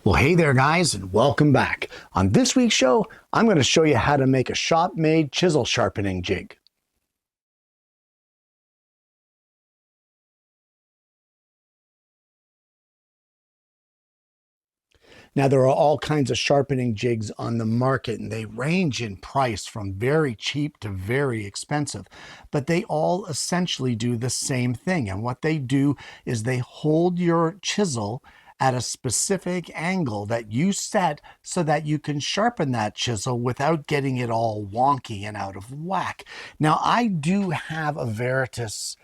Well, hey there guys, and welcome back. On this week's show, I'm going to show you how to make a shop-made chisel sharpening jig. Now, there are all kinds of sharpening jigs on the market, and they range in price from very cheap to very expensive, but they all essentially do the same thing. And what they do is they hold your chisel at a specific angle that you set so that you can sharpen that chisel without getting it all wonky and out of whack. Now, I do have a Veritas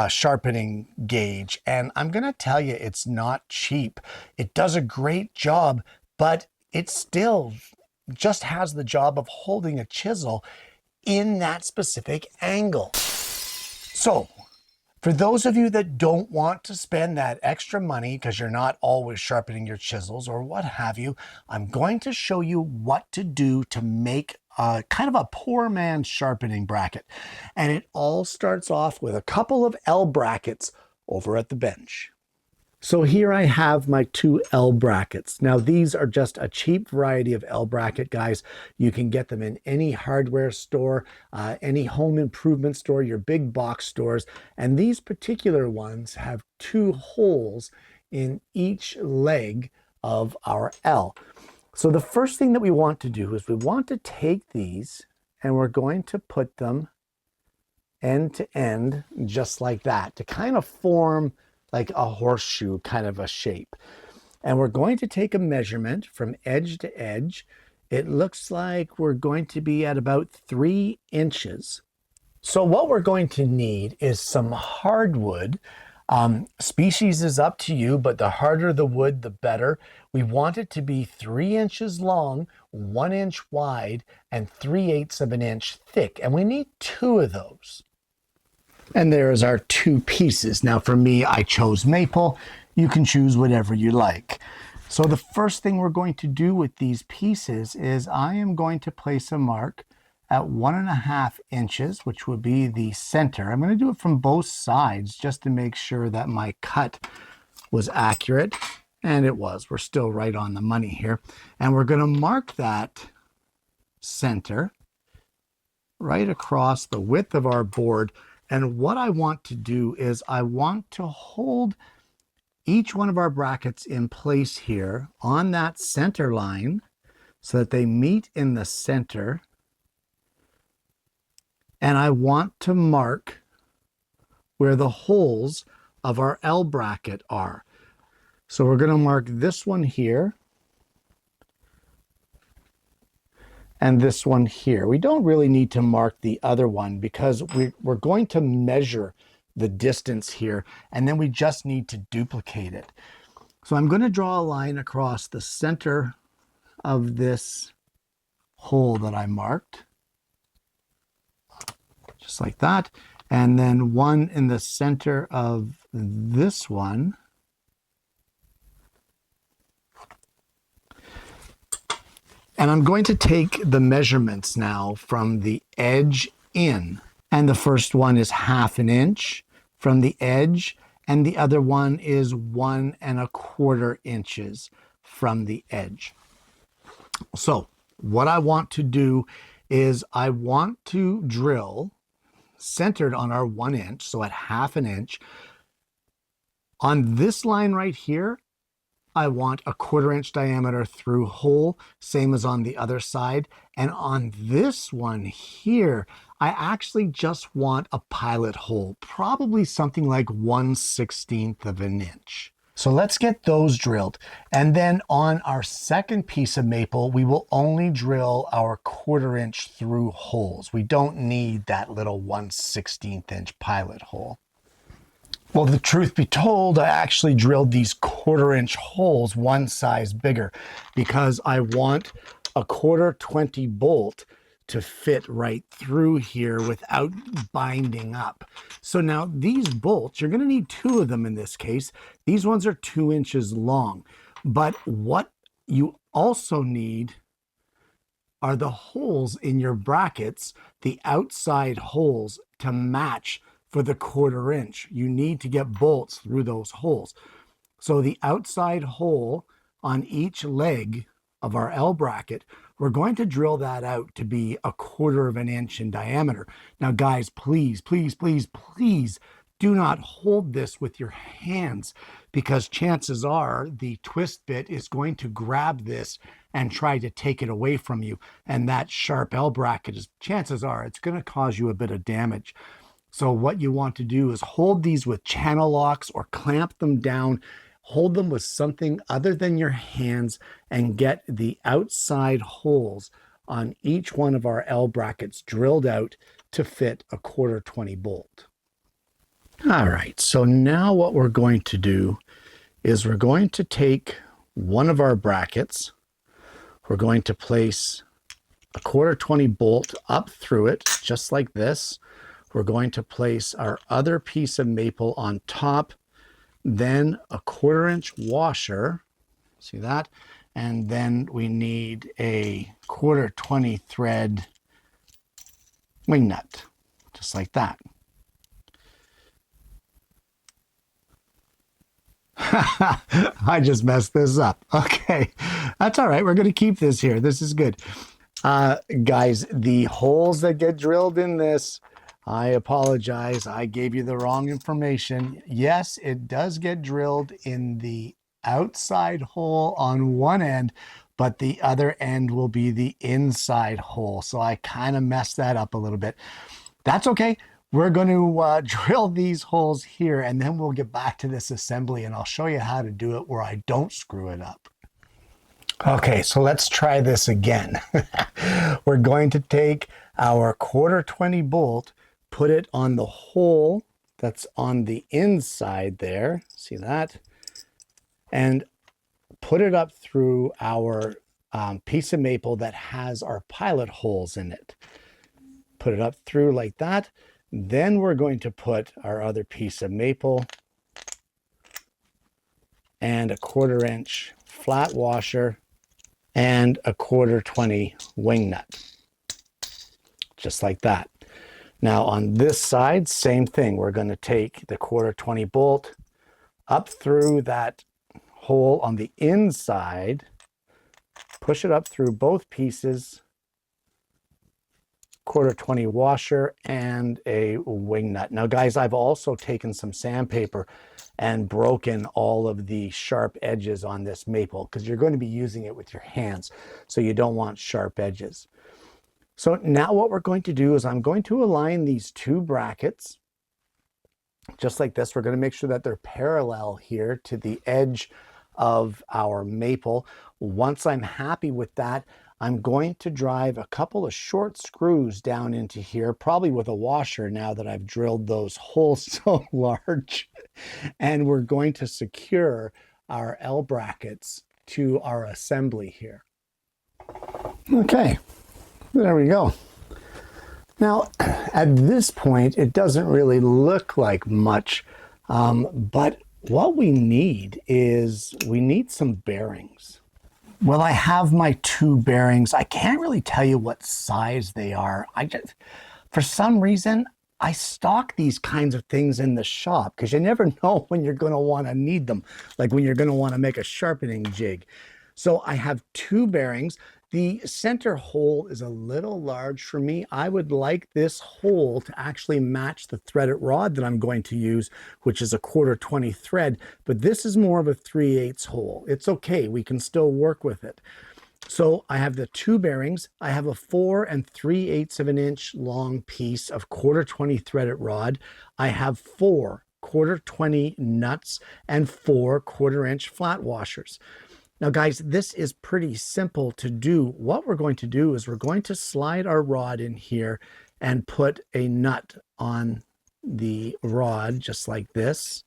sharpening gauge, and I'm going to tell you it's not cheap. It does a great job, but it still just has the job of holding a chisel in that specific angle. So for those of you that don't want to spend that extra money because you're not always sharpening your chisels or what have you, I'm going to show you what to do to make kind of a poor man's sharpening bracket. And it all starts off with a couple of L brackets over at the bench. So here I have my two L brackets. Now these are just a cheap variety of L bracket, guys. You can get them in any hardware store, any home improvement store, your big box stores. And these particular ones have two holes in each leg of our L. So the first thing that we want to do is we want to take these and we're going to put them end to end just like that to kind of form like a horseshoe kind of a shape. And we're going to take a measurement from edge to edge. It looks like we're going to be at about 3 inches. So what we're going to need is some hardwood. Species is up to you, but the harder the wood, the better. We want it to be 3 inches long, 1 inch wide, and 3/8 of an inch thick. And we need 2 of those. And there's our 2 pieces. Now for me, I chose maple. You can choose whatever you like. So the first thing we're going to do with these pieces is I am going to place a mark at 1.5 inches, which would be the center. I'm going to do it from both sides just to make sure that my cut was accurate. And it was. We're still right on the money here. And we're going to mark that center right across the width of our board. And what I want to do is I want to hold each one of our brackets in place here on that center line so that they meet in the center. And I want to mark where the holes of our L bracket are. So we're going to mark this one here and this one here. We don't really need to mark the other one because we're going to measure the distance here, and then we just need to duplicate it. So I'm going to draw a line across the center of this hole that I marked, just like that, and then one in the center of this one. And I'm going to take the measurements now from the edge in. And the first one is 1/2 inch from the edge. And the other one is 1.25 inches from the edge. So what I want to do is I want to drill centered on our 1 inch, so at 1/2 inch. On this line right here, I want a 1/4 inch diameter through hole, same as on the other side. And on this one here, I actually just want a pilot hole, probably something like 1/16 of an inch. So let's get those drilled. And then on our second piece of maple, we will only drill our 1/4 inch through holes. We don't need that little 1/16 inch pilot hole. Well, the truth be told, I actually drilled these 1/4 inch holes one size bigger because I want a 1/4 bolt to fit right through here without binding up. So now these bolts, you're going to need 2 of them in this case. These ones are 2 inches long. But what you also need are the holes in your brackets, the outside holes, to match for the 1/4 inch. You need to get bolts through those holes. So the outside hole on each leg of our L bracket, we're going to drill that out to be 1/4 of an inch in diameter. Now, guys, please, please, please, please do not hold this with your hands, because chances are the twist bit is going to grab this and try to take it away from you. And that sharp L bracket is, chances are, it's going to cause you a bit of damage. So what you want to do is hold these with channel locks or clamp them down. Hold them with something other than your hands and get the outside holes on each one of our L brackets drilled out to fit a 1/4 20 bolt. All right, so now what we're going to do is we're going to take one of our brackets. We're going to place a 1/4 20 bolt up through it, just like this. We're going to place our other piece of maple on top, then a 1/4 inch washer, see that? And then we need a 1/4 20 thread wing nut, just like that. I just messed this up. Okay, that's all right. We're going to keep this here. This is good. Guys, the holes that get drilled in this, I apologize. I gave you the wrong information. Yes, it does get drilled in the outside hole on one end, but the other end will be the inside hole. So I kind of messed that up a little bit. That's okay. We're going to drill these holes here, and then we'll get back to this assembly, and I'll show you how to do it where I don't screw it up. Okay, so let's try this again. We're going to take our 1/4 20 bolt, put it on the hole that's on the inside there, see that? And put it up through our piece of maple that has our pilot holes in it. Put it up through like that. Then we're going to put our other piece of maple and a 1/4 inch flat washer and a 1/4 20 wing nut, just like that. Now on this side, same thing. We're going to take the 1/4 20 bolt up through that hole on the inside, push it up through both pieces, 1/4 20 washer and a wing nut. Now guys, I've also taken some sandpaper and broken all of the sharp edges on this maple, because you're going to be using it with your hands, so you don't want sharp edges. So now what we're going to do is I'm going to align these two brackets just like this. We're going to make sure that they're parallel here to the edge of our maple. Once I'm happy with that, I'm going to drive a couple of short screws down into here, probably with a washer now that I've drilled those holes so large. And we're going to secure our L brackets to our assembly here. Okay, there we go. Now, at this point, it doesn't really look like much, but what we need is we need some bearings. Well, I have my two bearings. I can't really tell you what size they are. For some reason, I stock these kinds of things in the shop because you never know when you're going to want to need them, like when you're going to want to make a sharpening jig. So I have two bearings. The center hole is a little large for me. I would like this hole to actually match the threaded rod that I'm going to use, which is a 1/4 20 thread, but this is more of a 3/8 hole. It's okay, we can still work with it. So I have the two bearings. I have a 4 3/8 of an inch long piece of 1/4 20 threaded rod. I have 4 1/4 20 nuts and 4 1/4 inch flat washers. Now guys, this is pretty simple to do. What we're going to do is we're going to slide our rod in here and put a nut on the rod just like this.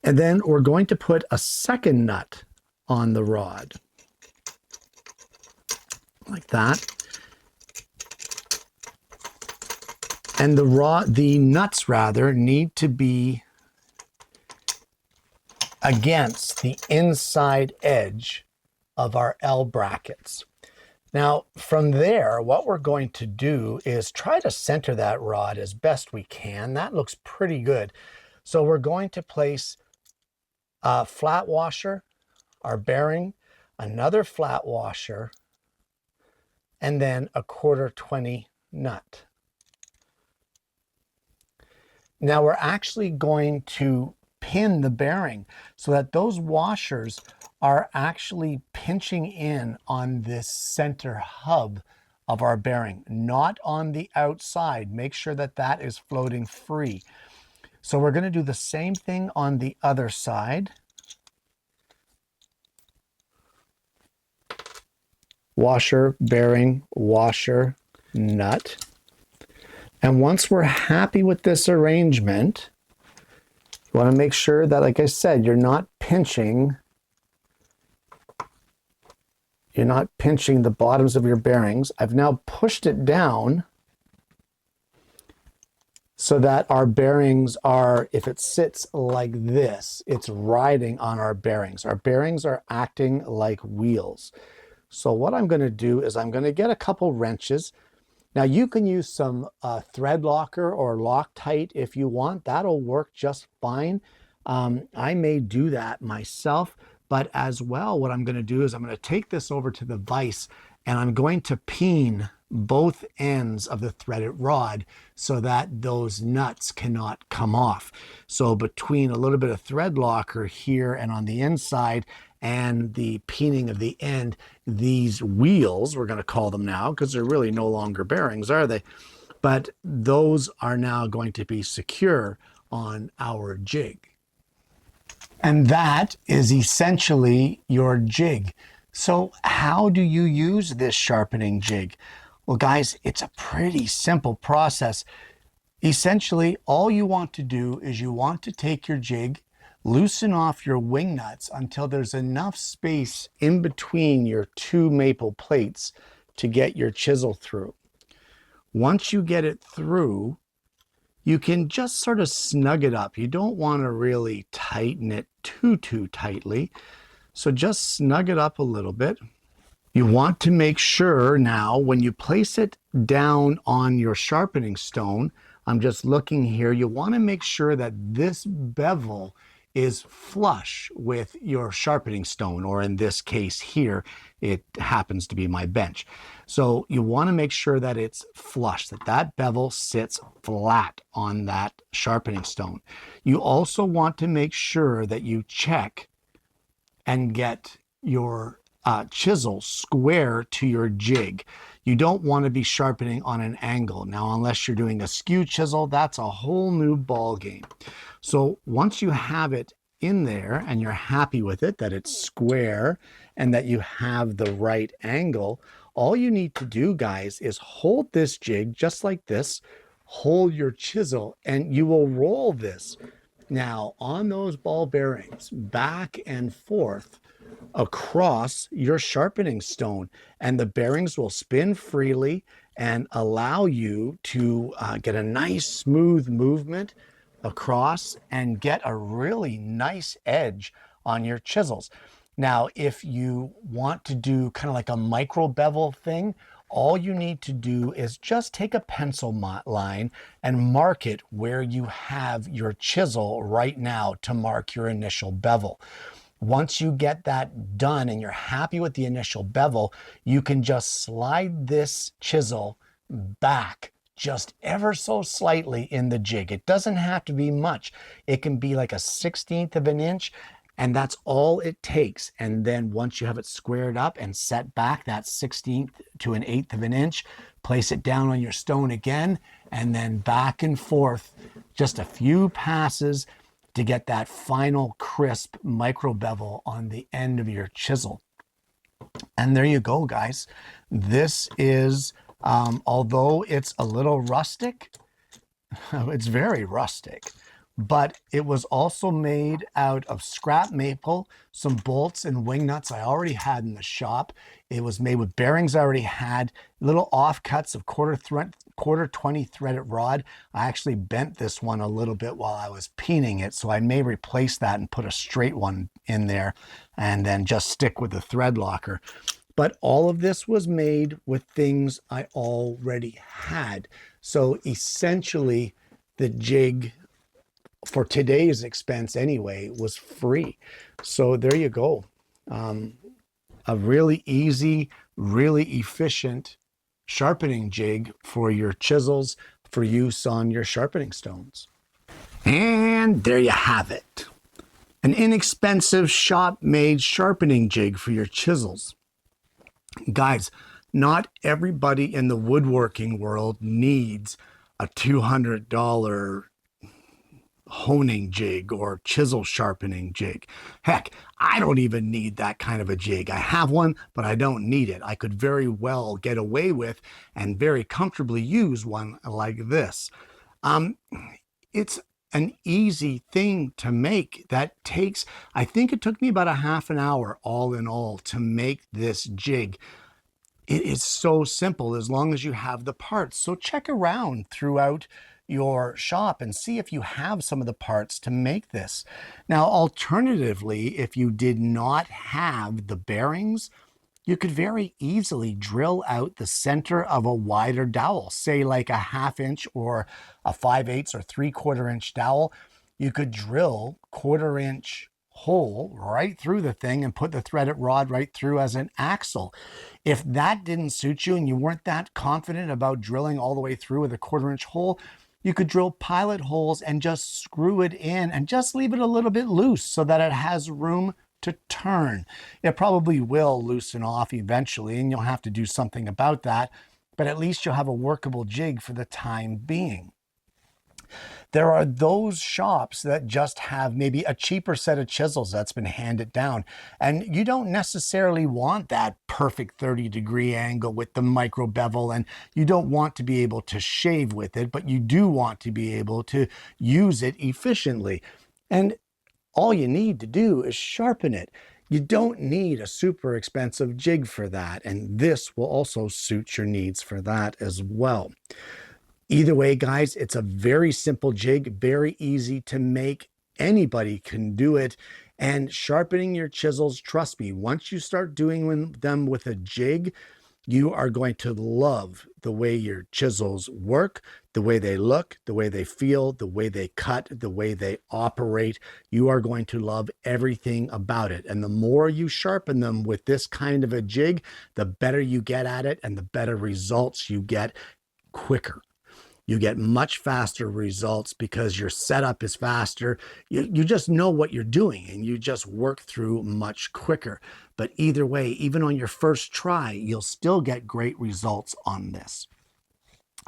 And then we're going to put a second nut on the rod like that. And the nuts rather need to be against the inside edge of our L brackets. Now from there, what we're going to do is try to center that rod as best we can. That looks pretty good. So we're going to place a flat washer, our bearing, another flat washer, and then a 1/4 nut. Now we're actually going to pin the bearing so that those washers are actually pinching in on this center hub of our bearing, not on the outside. Make sure that that is floating free. So we're going to do the same thing on the other side. Washer, bearing, washer, nut. And once we're happy with this arrangement, you want to make sure that, like I said, you're not pinching the bottoms of your bearings. I've now pushed it down so that our bearings are, if it sits like this, it's riding on our bearings. Our bearings are acting like wheels. So what I'm going to do is I'm going to get a couple wrenches. Now you can use some thread locker or Loctite if you want. That'll work just fine. I may do that myself, but as well, what I'm going to do is I'm going to take this over to the vise and I'm going to peen both ends of the threaded rod so that those nuts cannot come off. So between a little bit of thread locker here and on the inside and the peening of the end, these wheels, we're going to call them now because they're really no longer bearings, are they? But those are now going to be secure on our jig. And that is essentially your jig. So how do you use this sharpening jig? Well, guys, it's a pretty simple process. Essentially, all you want to do is you want to take your jig, loosen off your wing nuts until there's enough space in between your two maple plates to get your chisel through. Once you get it through, you can just sort of snug it up. You don't want to really tighten it too tightly. So just snug it up a little bit. You want to make sure now when you place it down on your sharpening stone, I'm just looking here, you want to make sure that this bevel is flush with your sharpening stone, or in this case here, it happens to be my bench. So you want to make sure that it's flush, that that bevel sits flat on that sharpening stone. You also want to make sure that you check and get your chisel square to your jig. You don't want to be sharpening on an angle. Now, unless you're doing a skew chisel, that's a whole new ball game. So once you have it in there and you're happy with it, that it's square and that you have the right angle, all you need to do, guys, is hold this jig just like this, hold your chisel, and you will roll this now on those ball bearings back and forth across your sharpening stone, and the bearings will spin freely and allow you to get a nice smooth movement across and get a really nice edge on your chisels. Now, if you want to do kind of like a micro bevel thing, all you need to do is just take a pencil line and mark it where you have your chisel right now to mark your initial bevel. Once you get that done and you're happy with the initial bevel, you can just slide this chisel back just ever so slightly in the jig. It doesn't have to be much. It can be like a 1/16 of an inch, and that's all it takes. And then once you have it squared up and set back that 1/16 to an 1/8 of an inch, place it down on your stone again, and then back and forth just a few passes to get that final crisp micro bevel on the end of your chisel. And there you go, guys. This is, although it's a little rustic, it's very rustic, but it was also made out of scrap maple, some bolts and wing nuts I already had in the shop. It was made with bearings I already had, little offcuts of 1/4 threaded rod. I actually bent this one a little bit while I was peening it, so I may replace that and put a straight one in there and then just stick with the thread locker. But all of this was made with things I already had. So essentially the jig for today's expense anyway, was free. So there you go. A really easy, really efficient sharpening jig for your chisels for use on your sharpening stones. And there you have it. An inexpensive shop-made sharpening jig for your chisels. Guys, not everybody in the woodworking world needs a $200 honing jig or chisel sharpening jig. Heck, I don't even need that kind of a jig. I have one, but I don't need it. I could very well get away with and very comfortably use one like this. It's an easy thing to make that takes, I think it took me about a half an hour all in all to make this jig. It is so simple as long as you have the parts. So check around throughout your shop and see if you have some of the parts to make this. Now, alternatively, if you did not have the bearings, you could very easily drill out the center of a wider dowel, say like a 1/2 inch or a 5/8 or 3/4 inch dowel. You could drill 1/4 inch hole right through the thing and put the threaded rod right through as an axle. If that didn't suit you and you weren't that confident about drilling all the way through with a 1/4 inch hole, you could drill pilot holes and just screw it in and just leave it a little bit loose so that it has room to turn. It probably will loosen off eventually and you'll have to do something about that, but at least you'll have a workable jig for the time being. There are those shops that just have maybe a cheaper set of chisels that's been handed down, and you don't necessarily want that perfect 30-degree angle with the micro bevel, and you don't want to be able to shave with it, but you do want to be able to use it efficiently. And all you need to do is sharpen it. You don't need a super expensive jig for that, and this will also suit your needs for that as well. Either way, guys, it's a very simple jig, very easy to make. Anybody can do it. And sharpening your chisels, trust me, once you start doing them with a jig, you are going to love the way your chisels work, the way they look, the way they feel, the way they cut, the way they operate. You are going to love everything about it. And the more you sharpen them with this kind of a jig, the better you get at it and the better results you get quicker. You get much faster results because your setup is faster. You just know what you're doing and you just work through much quicker. But either way, even on your first try, you'll still get great results on this.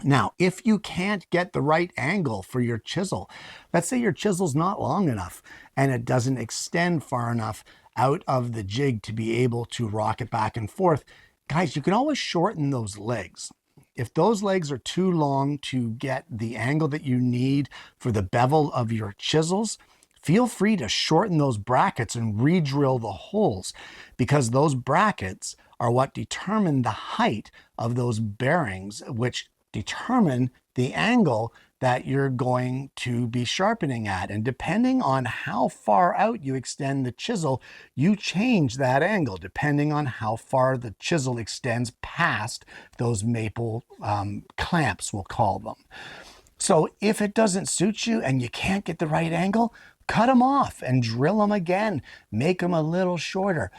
Now, if you can't get the right angle for your chisel, let's say your chisel's not long enough and it doesn't extend far enough out of the jig to be able to rock it back and forth, guys, you can always shorten those legs. If those legs are too long to get the angle that you need for the bevel of your chisels, feel free to shorten those brackets and re-drill the holes, because those brackets are what determine the height of those bearings, which determine the angle that you're going to be sharpening at. And depending on how far out you extend the chisel, you change that angle depending on how far the chisel extends past those maple clamps, we'll call them. So if it doesn't suit you and you can't get the right angle, cut them off and drill them again. Make them a little shorter.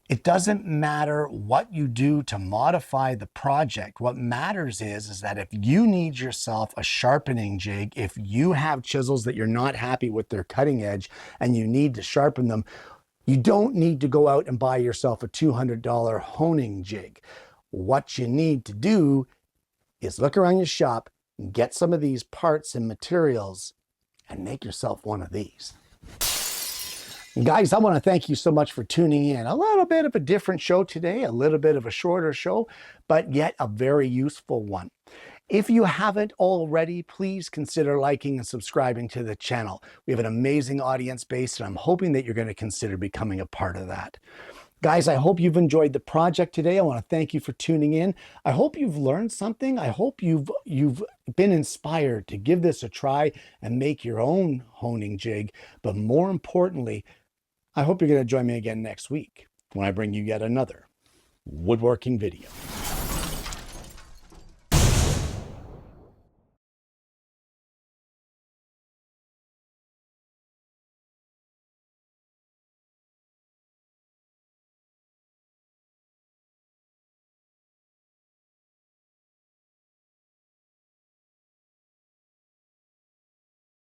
It doesn't matter what you do to modify the project. What matters is that if you need yourself a sharpening jig, if you have chisels that you're not happy with their cutting edge and you need to sharpen them, you don't need to go out and buy yourself a $200 honing jig. What you need to do is look around your shop, get some of these parts and materials, and make yourself one of these. Guys, I want to thank you so much for tuning in. A little bit of a different show today, a little bit of a shorter show, but yet a very useful one. If you haven't already, please consider liking and subscribing to the channel. We have an amazing audience base, and I'm hoping that you're going to consider becoming a part of that. Guys, I hope you've enjoyed the project today. I want to thank you for tuning in. I hope you've learned something. I hope you've been inspired to give this a try and make your own honing jig. But more importantly, I hope you're going to join me again next week when I bring you yet another woodworking video.